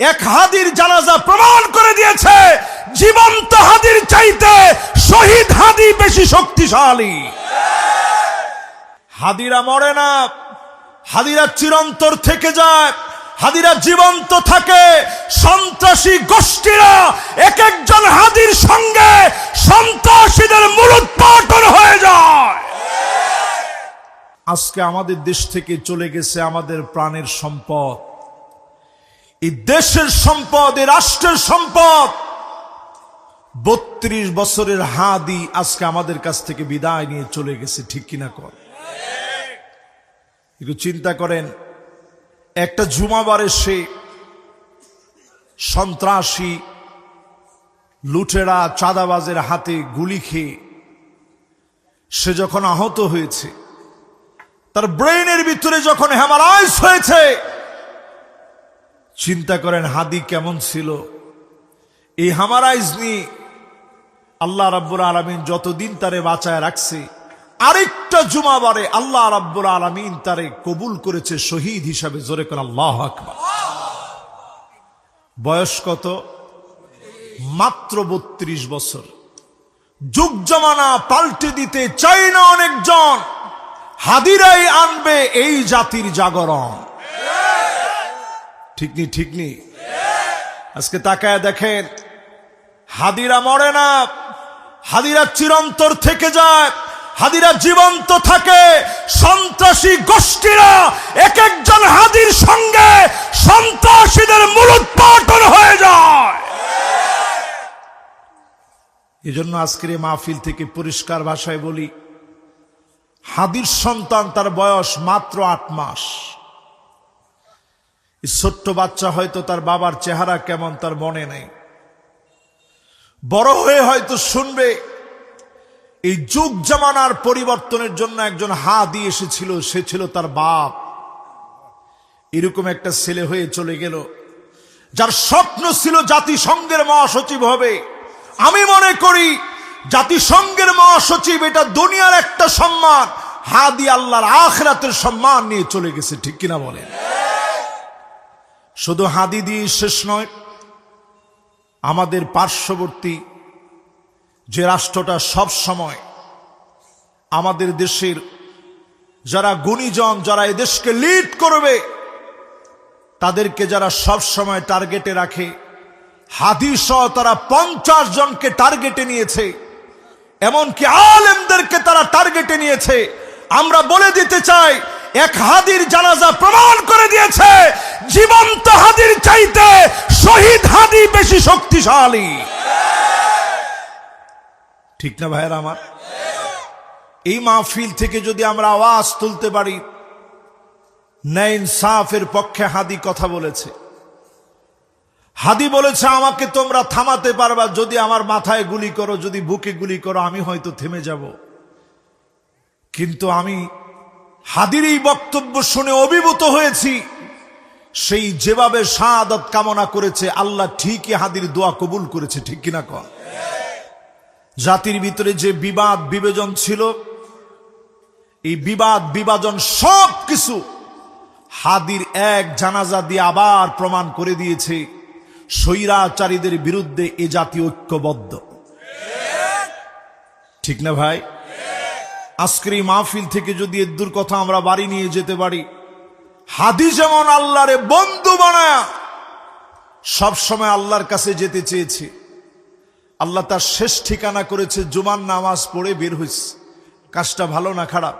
এক হাদির জানাজা প্রমাণ করে দিয়েছে জীবন্ত হাদির চাইতে শহীদ হাদি বেশি শক্তিশালী। হাদিরা মরে না, হাদিরা চিরন্তর থেকে যায়, হাদিরা জীবন্ত থাকে। সন্ত্রাসী গোষ্ঠীরা এক একজন হাদির সঙ্গে সন্ত্রাসীদের মূলোৎপাটন হয়ে যায়। আজকে আমাদের দেশ থেকে চলে গেছে আমাদের প্রাণের সম্পদ, এই দেশের সম্পদ, এই রাষ্ট্রের সম্পদ। 32 বছরের হাদি আজকে আমাদের কাছ থেকে বিদায় নিয়ে চলে গেছে, ঠিক কিনা কর? একটু চিন্তা করেন, একটা জুমাবারে সে সন্ত্রাসী লুটেরা চাঁদাবাজের হাতে গুলি খেয়ে সে যখন আহত হয়েছে, তার ব্রেইনের ভিতরে যখন হ্যামারাইজ হয়েছে, চিন্তা করেন হাদি কেমন ছিল। এই হ্যামারাইজ নিয়ে আল্লাহ রাব্বুল আলামিন যতদিন তারে বাঁচায় রাখছে, আরেকটা জুমাবারে আল্লাহ রাব্বুল আলামিন তারে কবুল করেছে শহীদ হিসাবে। জোরে করে আল্লাহু আকবার। বয়স কত? মাত্র 32 বছর। যুগ জামানা পাল্টে দিতে চাই না অনেকজন, হাদিরাই আনবে এই জাতির জাগরণ। ঠিক নি? ঠিক নি? আজকে তাকায় দেখেন, হাদিরা মরে না, হাদিরা চিরন্তর থেকে যায়, হাদিরা জীবন্ত থাকে। সন্ত্রাসী গোষ্ঠীরা এক একজন হাদির সঙ্গে সন্ত্রাসীদের মূলোৎপাটন হয়ে যায়। এজন্য আজকের এই মাহফিল থেকে পরিষ্কার ভাষায় বলি, হাদির সন্তান, তার বয়স মাত্র 8 মাস। এই ছোট্ট বাচ্চা হয়তো তার বাবার চেহারা কেমন তার মনে নেই, বড় হয়ে হয়তো শুনবে এই যুগ জামানার পরিবর্তনের জন্য একজন হাদি এসেছিল, সে ছিল তার বাপ। এরকম একটা ছেলে হয়ে চলে গেল, যার স্বপ্ন ছিল জাতিসংঘের মহাসচিব হবে। আমি মনে করি জাতিসংঘের মহাসচিব এটা দুনিয়ার একটা সম্মান, হাদি আল্লাহর আখিরাতের সম্মান নিয়ে চলে গেছে, ঠিক কিনা বলেন? শুধু হাদি দিয়ে শেষ নয়, আমাদের পার্শ্ববর্তী যে রাষ্ট্রটা সব সময় আমাদের দেশের যারা গুণীজন, যারা এই দেশকে লিড করবে, তাদেরকে যারা সব সময় টার্গেটে রাখে, হাদিস সহ তারা 50 জনকে টার্গেটে নিয়েছে, এমনকি আলেমদেরকে তারা টার্গেটে নিয়েছে। আমরা বলে দিতে চাই, এক হাদির জানাজা প্রমাণ করে দিয়েছে জীবন্ত হাদির চাইতে শহীদ হাদি বেশি শক্তিশালী। ঠিক না ভাইয়েরা আমার? এই মাহফিল থেকে যদি আমরা আওয়াজ তুলতে পারি, ন্যায় ইনসাফের পক্ষে হাদি কথা বলেছে। হাদি বলেছে, আমাকে তোমরা থামাতে পারবা যদি আমার মাথায় গুলি করো, যদি বুকে গুলি করো, আমি হয়তো থেমে যাব। কিন্তু আমি হাদির এই বক্তব্য শুনে অভিভূত হয়েছি। সেই যেভাবে শাহাদাত কামনা করেছে, আল্লাহ ঠিকই হাদির দোয়া কবুল করেছে, ঠিক কিনা কর? জাতির ভিতরে যে বিবাদ বিভাজন ছিল, এই বিবাদ বিভাজন সব কিছু হাদির এক জানাজা দিয়ে আবার প্রমাণ করে দিয়েছে স্বৈরাচারীদের বিরুদ্ধে এ জাতি ঐক্যবদ্ধ। ঠিক না ভাই? আজকের এই মাহফিল থেকে যদি এর দূর কথা আমরা বাড়ি নিয়ে যেতে পারি, হাদি যেমন আল্লাহরে বন্ধু বানায়া সব সময় আল্লাহর কাছে যেতে চেয়েছে, আল্লাহ তার শেষ ঠিকানা করেছে জুমার নামাজ পড়ে বের হয়েছে। কাজটা ভালো না খারাপ?